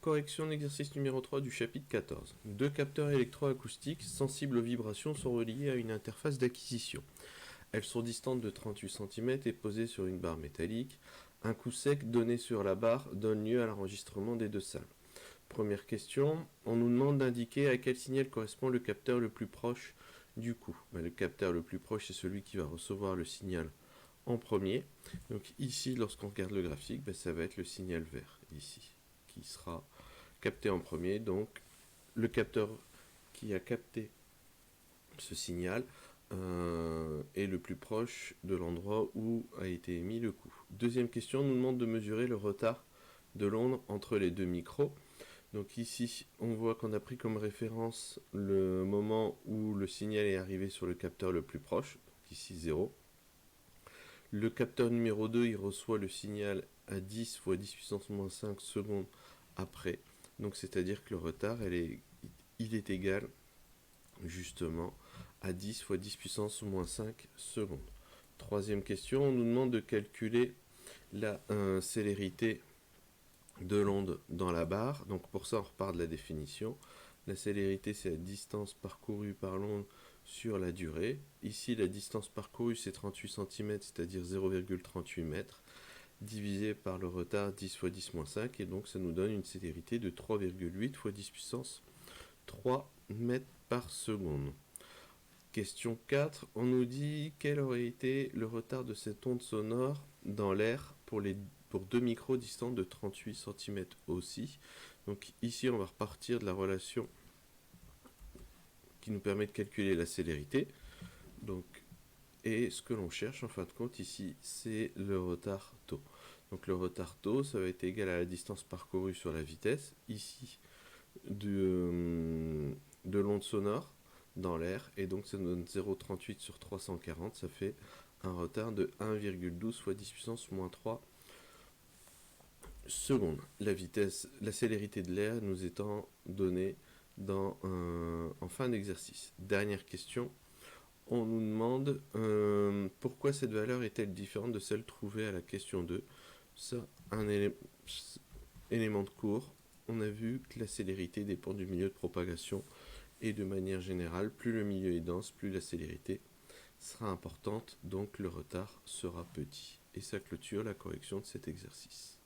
Correction de l'exercice numéro 3 du chapitre 14. Deux capteurs électroacoustiques sensibles aux vibrations sont reliés à une interface d'acquisition. Elles sont distantes de 38 cm et posées sur une barre métallique. Un coup sec donné sur la barre donne lieu à l'enregistrement des deux salles. Première question, on nous demande d'indiquer à quel signal correspond le capteur le plus proche du coup. Le capteur le plus proche, c'est celui qui va recevoir le signal en premier. Donc ici, lorsqu'on regarde le graphique, ça va être le signal vert, ici, qui sera capté en premier. Donc le capteur qui a capté ce signal est le plus proche de l'endroit où a été émis le coup. Deuxième question, on nous demande de mesurer le retard de l'onde entre les deux micros. Donc ici, on voit qu'on a pris comme référence le moment où le signal est arrivé sur le capteur le plus proche, donc ici 0. Le capteur numéro 2, il reçoit le signal à 10 fois 10 puissance moins 5 secondes après. Donc c'est-à-dire que le retard, il est égal justement à 10 fois 10 puissance moins 5 secondes. Troisième question, on nous demande de calculer la célérité de l'onde dans la barre. Donc pour ça, on repart de la définition. La célérité, c'est la distance parcourue par l'onde sur la durée. Ici, la distance parcourue, c'est 38 cm, c'est-à-dire 0,38 mètres, divisé par le retard 10 fois 10 moins 5, et donc ça nous donne une célérité de 3,8 fois 10 puissance 3 mètres par seconde. Question 4, on nous dit quel aurait été le retard de cette onde sonore dans l'air pour deux micros distants de 38 cm aussi. Donc ici, on va repartir de la relation qui nous permet de calculer la célérité. Donc, et ce que l'on cherche en fin de compte ici, c'est le retard taux. Donc le retard taux, ça va être égal à la distance parcourue sur la vitesse, ici, de l'onde sonore dans l'air, et donc ça nous donne 0,38 sur 340, ça fait un retard de 1,12 fois 10 puissance moins 3 secondes. La célérité de l'air nous étant donnée en fin d'exercice. Dernière question, on nous demande pourquoi cette valeur est-elle différente de celle trouvée à la question 2. Ça, un élément de cours, on a vu que la célérité dépend du milieu de propagation, et de manière générale, plus le milieu est dense, plus la célérité sera importante, donc le retard sera petit. Et ça clôture la correction de cet exercice.